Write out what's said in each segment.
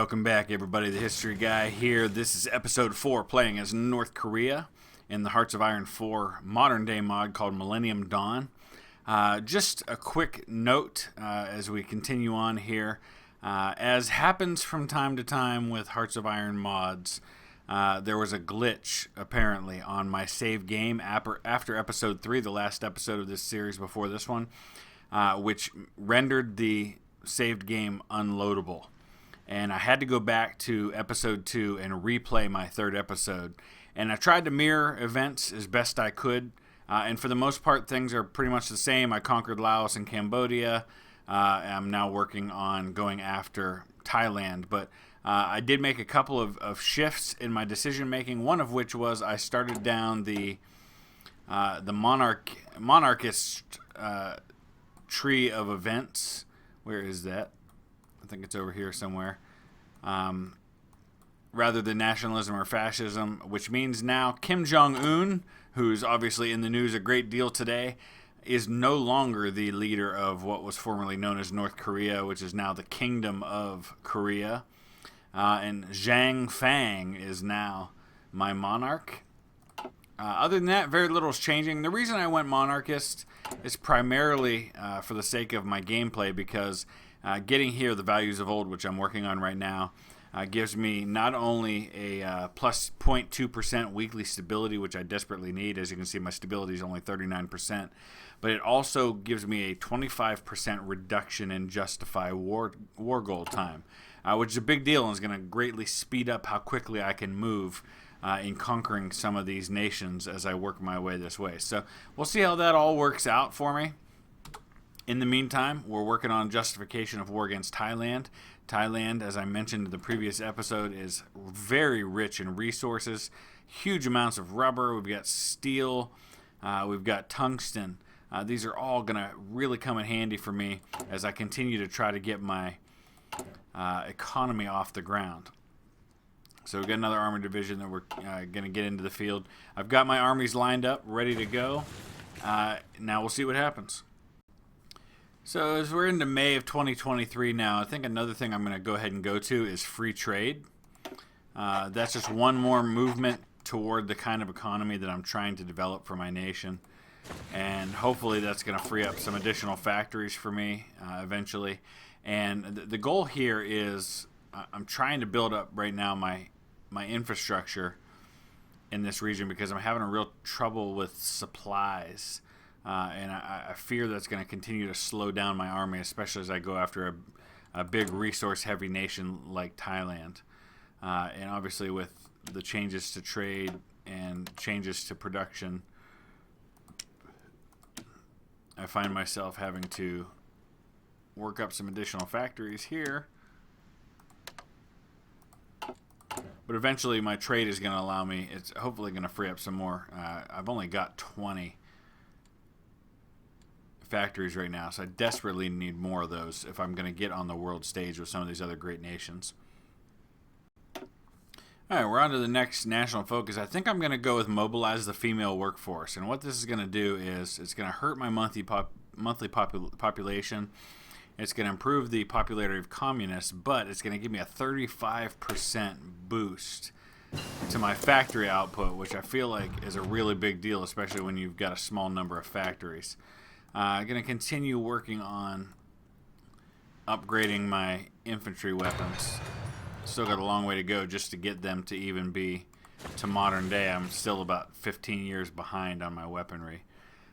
Welcome back, everybody. The History Guy here. This is episode 4, playing as North Korea in the Hearts of Iron 4 modern day mod called Millennium Dawn. Just a quick note as we continue on here. As happens from time to time with Hearts of Iron mods, there was a glitch apparently on my save game after episode 3, the last episode of this series before this one, which rendered the saved game unloadable. And I had to go back to episode 2 and replay my third episode. And I tried to mirror events as best I could. And for the most part, things are pretty much the same. I conquered Laos and Cambodia. I'm now working on going after Thailand. But I did make a couple of shifts in my decision making. One of which was I started down the monarchist tree of events. Where is that? I think it's over here somewhere. Rather than nationalism or fascism, which means now Kim Jong-un, who's obviously in the news a great deal today, is no longer the leader of what was formerly known as North Korea, which is now the Kingdom of Korea. And Zhang Fang is now my monarch. Other than that, very little is changing. The reason I went monarchist is primarily for the sake of my gameplay, because getting here the values of old, which I'm working on right now, gives me not only a plus 0.2% weekly stability, which I desperately need. As you can see, my stability is only 39%, but it also gives me a 25% reduction in justify war goal time, which is a big deal and is going to greatly speed up how quickly I can move in conquering some of these nations as I work my way this way. So we'll see how that all works out for me. In the meantime, we're working on justification of war against Thailand. Thailand, as I mentioned in the previous episode, is very rich in resources. Huge amounts of rubber. We've got steel. We've got tungsten. These are all going to really come in handy for me as I continue to try to get my economy off the ground. So we've got another armored division that we're going to get into the field. I've got my armies lined up, ready to go. Now we'll see what happens. So as we're into May of 2023 now, I think another thing I'm going to go ahead and go to is free trade. That's just one more movement toward the kind of economy that I'm trying to develop for my nation. And hopefully that's going to free up some additional factories for me eventually. And the goal here is I'm trying to build up right now my infrastructure in this region, because I'm having a real trouble with supplies. And I fear that's going to continue to slow down my army, especially as I go after a big resource-heavy nation like Thailand. And obviously with the changes to trade and changes to production, I find myself having to work up some additional factories here. But eventually my trade is going to allow me, it's hopefully going to free up some more. I've only got 20 factories right now, so I desperately need more of those if I'm going to get on the world stage with some of these other great nations. Alright, we're on to the next national focus. I think I'm going to go with Mobilize the female workforce. And what this is going to do is it's going to hurt my monthly population. It's going to improve the popularity of communists, but it's going to give me a 35% boost to my factory output, which I feel like is a really big deal, especially when you've got a small number of factories. I'm going to continue working on upgrading my infantry weapons. Still got a long way to go just to get them to even be to modern day. I'm still about 15 years behind on my weaponry.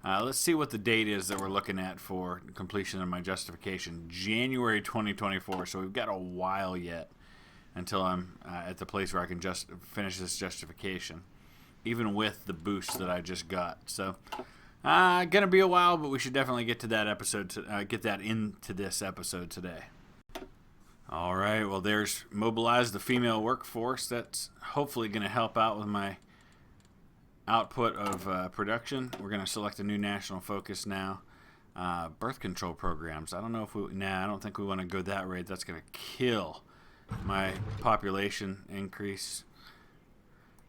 Let's see what the date is that we're looking at for completion of my justification. January 2024, so we've got a while yet until I'm at the place where I can just finish this justification, even with the boost that I just got. So gonna be a while, but we should definitely get to that episode, get that into this episode today. All right, well, there's Mobilize the female workforce. That's hopefully going to help out with my output of production. We're going to select a new national focus now. Birth control programs. I don't know if I don't think we want to go that rate. That's going to kill my population increase.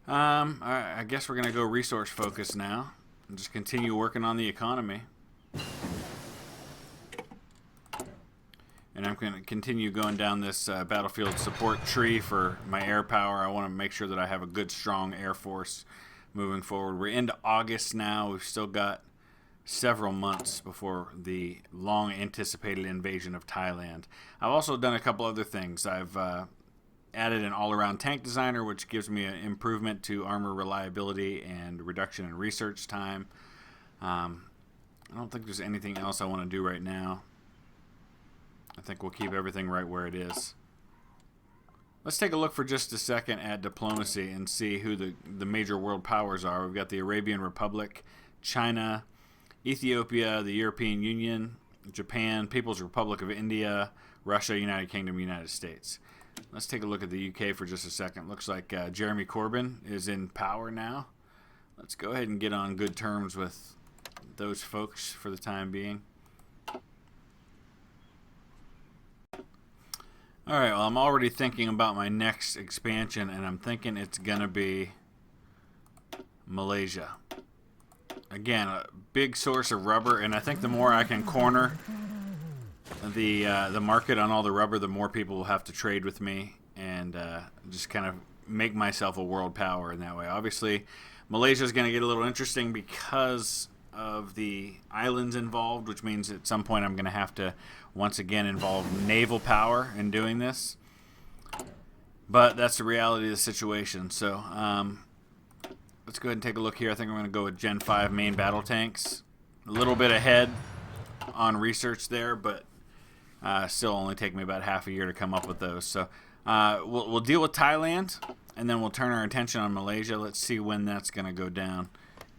I guess we're going to go resource focus now and just continue working on the economy. And I'm going to continue going down this battlefield support tree for my air power. I want to make sure that I have a good, strong Air Force moving forward. We're into August now. We've still got several months before the long-anticipated invasion of Thailand. I've also done a couple other things. I've added an all-around tank designer, which gives me an improvement to armor reliability and reduction in research time. I don't think there's anything else I want to do right now. I think we'll keep everything right where it is. Let's take a look for just a second at diplomacy and see who the major world powers are. We've got the Arabian Republic, China, Ethiopia, the European Union, Japan, People's Republic of India, Russia, United Kingdom, United States. Let's take a look at the UK for just a second. Looks like Jeremy Corbyn is in power now. Let's go ahead and get on good terms with those folks for the time being. Alright, well, I'm already thinking about my next expansion, and I'm thinking it's going to be Malaysia. Again, a big source of rubber, and I think the more I can corner the market on all the rubber, the more people will have to trade with me, and just kind of make myself a world power in that way. Obviously, Malaysia is going to get a little interesting because of the islands involved, which means at some point I'm going to have to once again involve naval power in doing this. But that's the reality of the situation. So let's go ahead and take a look here. I think I'm going to go with Gen 5 main battle tanks. A little bit ahead on research there, but still only take me about half a year to come up with those. So we'll deal with Thailand, and then we'll turn our attention on Malaysia. Let's see when that's going to go down,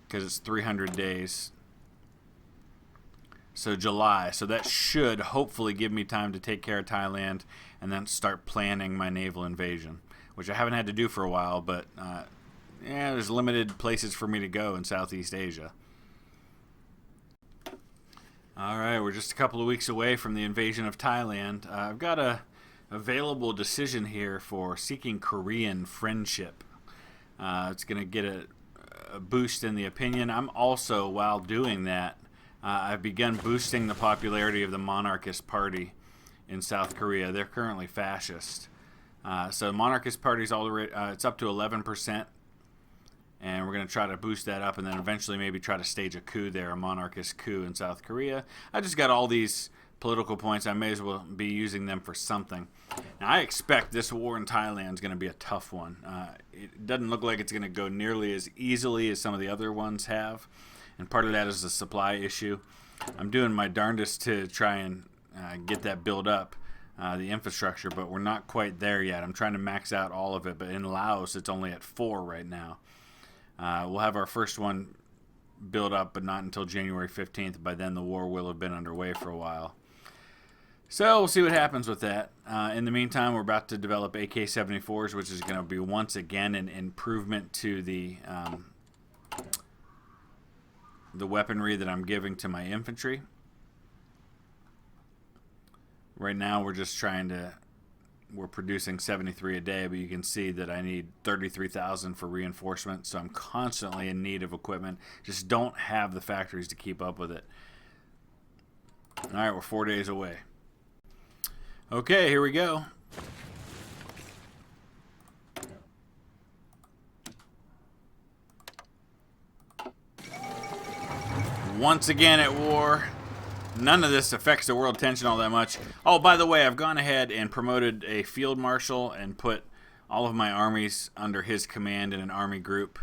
because it's 300 days. So July. So that should hopefully give me time to take care of Thailand and then start planning my naval invasion, which I haven't had to do for a while, but yeah, there's limited places for me to go in Southeast Asia. All right, we're just a couple of weeks away from the invasion of Thailand. I've got a available decision here for seeking Korean friendship. It's going to get a boost in the opinion. I'm also, while doing that, I've begun boosting the popularity of the monarchist party in South Korea. They're currently fascist. So the monarchist party's it's up to 11%, and we're going to try to boost that up and then eventually maybe try to stage a coup there, a monarchist coup in South Korea. I just got all these political points. I may as well be using them for something. Now, I expect this war in Thailand is going to be a tough one. It doesn't look like it's going to go nearly as easily as some of the other ones have, and part of that is the supply issue. I'm doing my darndest to try and get that build up, the infrastructure, but we're not quite there yet. I'm trying to max out all of it, but in Laos it's only at 4 right now. We'll have our first one build up, but not until January 15th. By then the war will have been underway for a while. So we'll see what happens with that. In the meantime, we're about to develop AK-74s, which is going to be once again an improvement to the weaponry that I'm giving to my infantry. Right now we're producing 73 a day, but you can see that I need 33,000 for reinforcement, so I'm constantly in need of equipment. Just don't have the factories to keep up with it. Alright, we're 4 days away. Okay, here we go. Once again at war. None of this affects the world tension all that much. Oh, by the way, I've gone ahead and promoted a field marshal and put all of my armies under his command in an army group.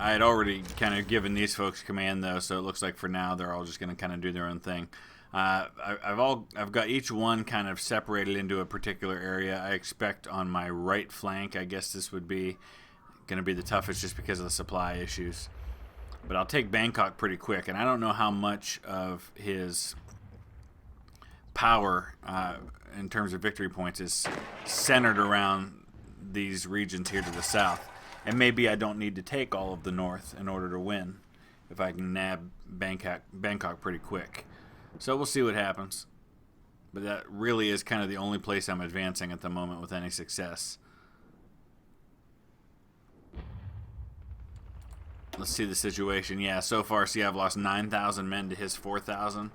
I had already kind of given these folks command, though, so it looks like for now they're all just going to kind of do their own thing. I've got each one kind of separated into a particular area. I expect on my right flank, I guess this would be going to be the toughest just because of the supply issues. But I'll take Bangkok pretty quick, and I don't know how much of his power in terms of victory points is centered around these regions here to the south. And maybe I don't need to take all of the north in order to win if I can nab Bangkok pretty quick. So we'll see what happens. But that really is kind of the only place I'm advancing at the moment with any success. Let's see the situation. Yeah, so far, see, I've lost 9,000 men to his 4,000.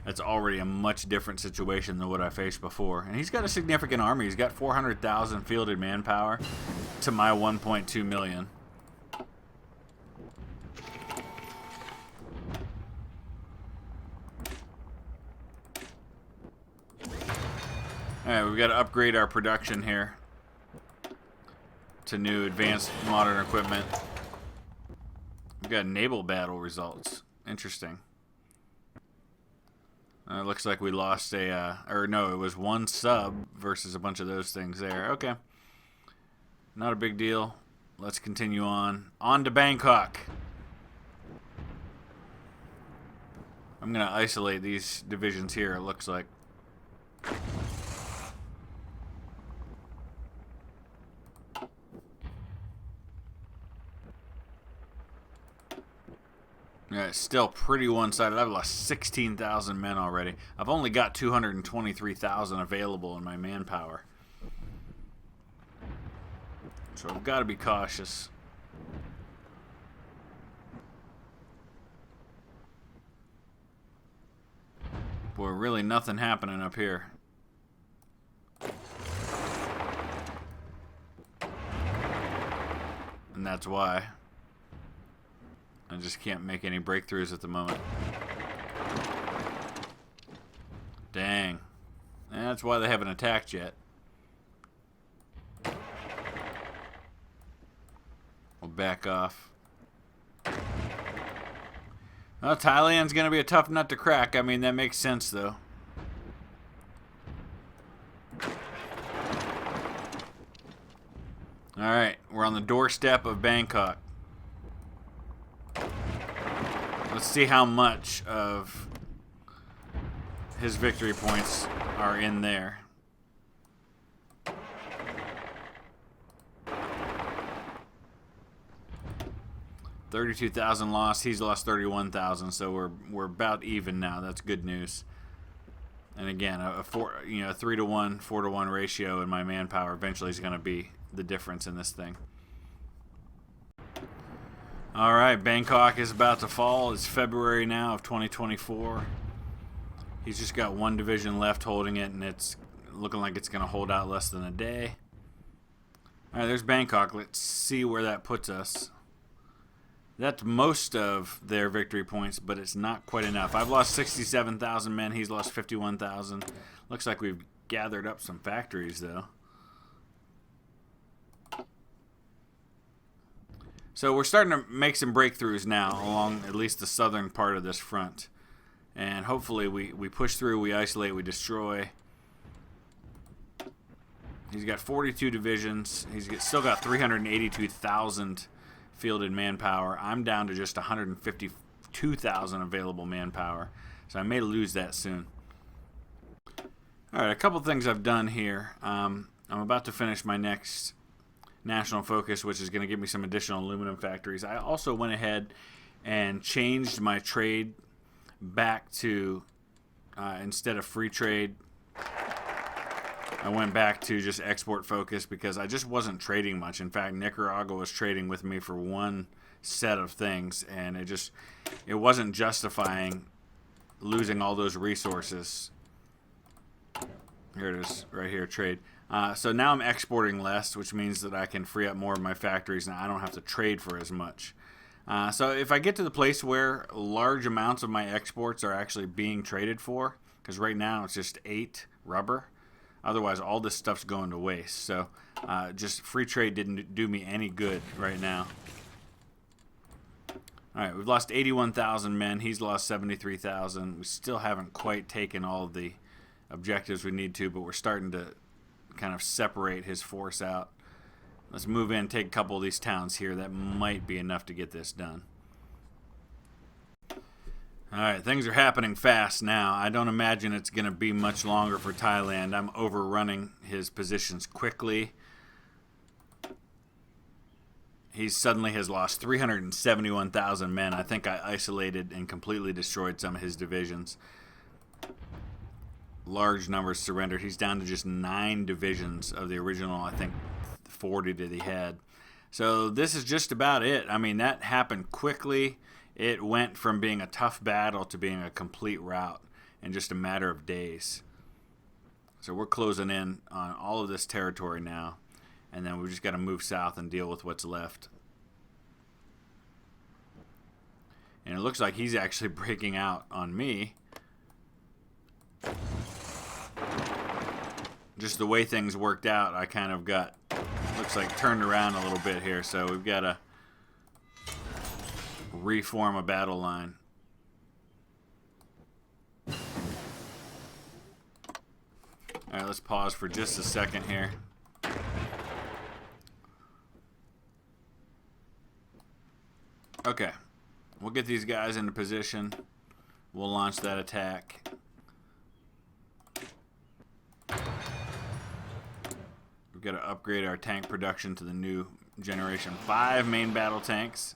That's already a much different situation than what I faced before. And he's got a significant army. He's got 400,000 fielded manpower to my 1.2 million. Alright, we've got to upgrade our production here to new advanced modern equipment. We've got naval battle results. Interesting. It looks like we lost a, or no, it was one sub versus a bunch of those things there. Okay. Not a big deal. Let's continue on. On to Bangkok. I'm going to isolate these divisions here, it looks like. Yeah, it's still pretty one-sided. I've lost 16,000 men already. I've only got 223,000 available in my manpower. So I've got to be cautious. Boy, really nothing happening up here. And that's why. I just can't make any breakthroughs at the moment. Dang. And that's why they haven't attacked yet. We'll back off. Well, Thailand's going to be a tough nut to crack. I mean, that makes sense, though. Alright, we're on the doorstep of Bangkok. Let's see how much of his victory points are in there. 32,000 lost. He's lost 31,000, so we're about even now. That's good news. And again, a 3-to-1, 4-to-1 ratio in my manpower eventually is going to be the difference in this thing. All right, Bangkok is about to fall. It's February now of 2024. He's just got one division left holding it, and it's looking like it's going to hold out less than a day. All right, there's Bangkok. Let's see where that puts us. That's most of their victory points, but it's not quite enough. I've lost 67,000 men. He's lost 51,000. Looks like we've gathered up some factories, though. So we're starting to make some breakthroughs now along at least the southern part of this front. And hopefully we push through, we isolate, we destroy. He's got 42 divisions. Still got 382,000 fielded manpower. I'm down to just 152,000 available manpower. So I may lose that soon. All right, a couple things I've done here. I'm about to finish my next national focus, which is going to give me some additional aluminum factories. I also went ahead and changed my trade back to, instead of free trade, I went back to just export focus because I just wasn't trading much. In fact, Nicaragua was trading with me for one set of things, and it wasn't justifying losing all those resources. Here it is, right here, trade. So now I'm exporting less, which means that I can free up more of my factories, and I don't have to trade for as much. So if I get to the place where large amounts of my exports are actually being traded for, because right now it's just 8 rubber, otherwise all this stuff's going to waste. So just free trade didn't do me any good right now. All right, we've lost 81,000 men. He's lost 73,000. We still haven't quite taken all of the objectives we need to, but we're starting to kind of separate his force out. Let's move in, take a couple of these towns here. That might be enough to get this done. All right, things are happening fast now. I don't imagine it's going to be much longer for Thailand. I'm overrunning his positions quickly. He suddenly has lost 371,000 men. I think I isolated and completely destroyed some of his divisions. Large numbers surrendered. He's down to just 9 divisions of the original, I think, 40 that he had. So this is just about it. I mean, that happened quickly. It went from being a tough battle to being a complete rout in just a matter of days. So we're closing in on all of this territory now, and then we've just got to move south and deal with what's left. And it looks like he's actually breaking out on me. Just the way things worked out, I kind of got, looks like, turned around a little bit here. So we've got to reform a battle line. Alright, let's pause for just a second here. Okay. We'll get these guys into position. We'll launch that attack. We've got to upgrade our tank production to the new Generation 5 main battle tanks.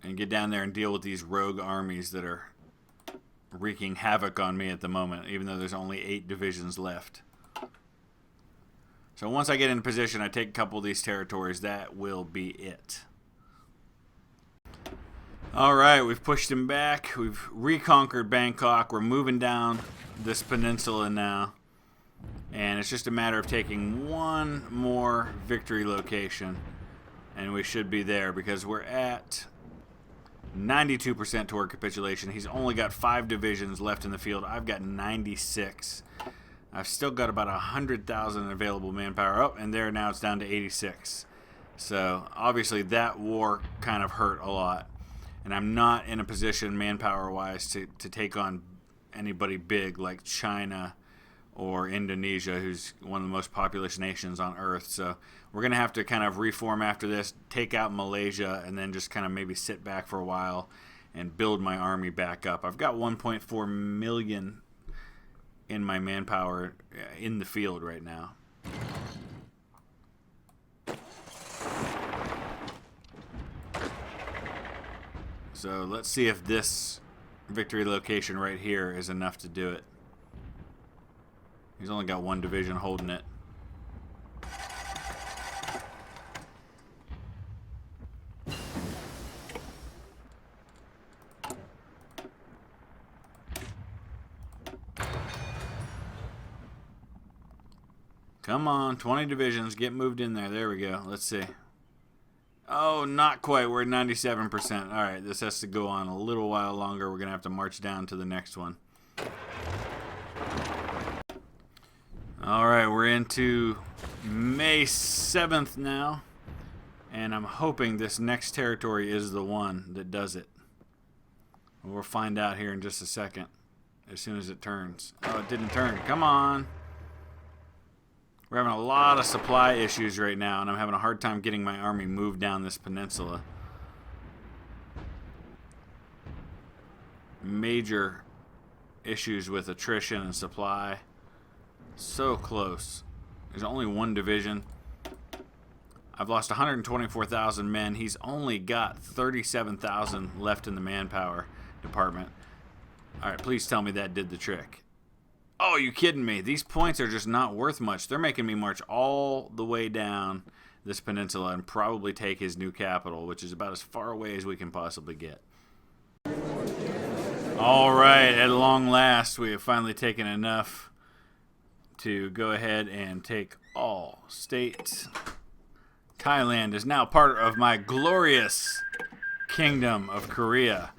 And get down there and deal with these rogue armies that are wreaking havoc on me at the moment, even though there's only 8 divisions left. So once I get in position, I take a couple of these territories. That will be it. Alright, we've pushed him back. We've reconquered Bangkok. We're moving down this peninsula now. And it's just a matter of taking one more victory location. And we should be there because we're at 92% toward capitulation. He's only got 5 divisions left in the field. I've got 96. I've still got about 100,000 available manpower. Oh, and there now it's down to 86. So obviously that war kind of hurt a lot. And I'm not in a position manpower-wise to take on anybody big like China or Indonesia, who's one of the most populous nations on Earth. So we're going to have to kind of reform after this, take out Malaysia, and then just kind of maybe sit back for a while and build my army back up. I've got 1.4 million in my manpower in the field right now. So let's see if this victory location right here is enough to do it. He's only got 1 division holding it. Come on, 20 divisions, get moved in there. There we go. Let's see. Oh, not quite. We're at 97%. All right, this has to go on a little while longer. We're going to have to march down to the next one. All right, we're into May 7th now, and I'm hoping this next territory is the one that does it. We'll find out here in just a second, as soon as it turns. Oh, it didn't turn. Come on. We're having a lot of supply issues right now, and I'm having a hard time getting my army moved down this peninsula. Major issues with attrition and supply. So close. There's only 1 division. I've lost 124,000 men. He's only got 37,000 left in the manpower department. All right, please tell me that did the trick. Oh, you kidding me? These points are just not worth much. They're making me march all the way down this peninsula and probably take his new capital, which is about as far away as we can possibly get. All right, at long last, we have finally taken enough to go ahead and take all states. Thailand is now part of my glorious kingdom of Korea.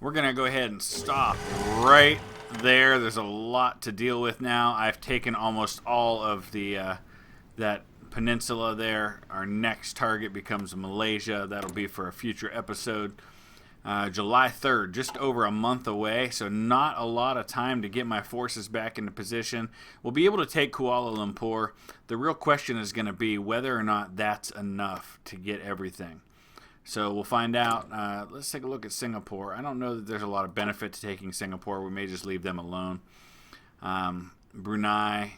We're going to go ahead and stop right there. There's a lot to deal with now. I've taken almost all of the that peninsula there. Our next target becomes Malaysia. That'll be for a future episode. July 3rd, just over a month away, so not a lot of time to get my forces back into position. We'll be able to take Kuala Lumpur. The real question is going to be whether or not that's enough to get everything. So we'll find out. Let's take a look at Singapore. I don't know that there's a lot of benefit to taking Singapore. We may just leave them alone. Brunei,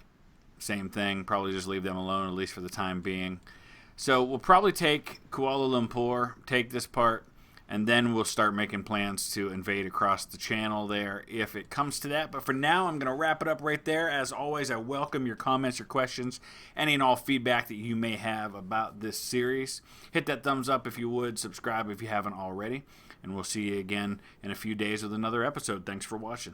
same thing. Probably just leave them alone, at least for the time being. So we'll probably take Kuala Lumpur, take this part, and then we'll start making plans to invade across the channel there if it comes to that. But for now, I'm going to wrap it up right there. As always, I welcome your comments, your questions, any and all feedback that you may have about this series. Hit that thumbs up if you would, subscribe if you haven't already, and we'll see you again in a few days with another episode. Thanks for watching.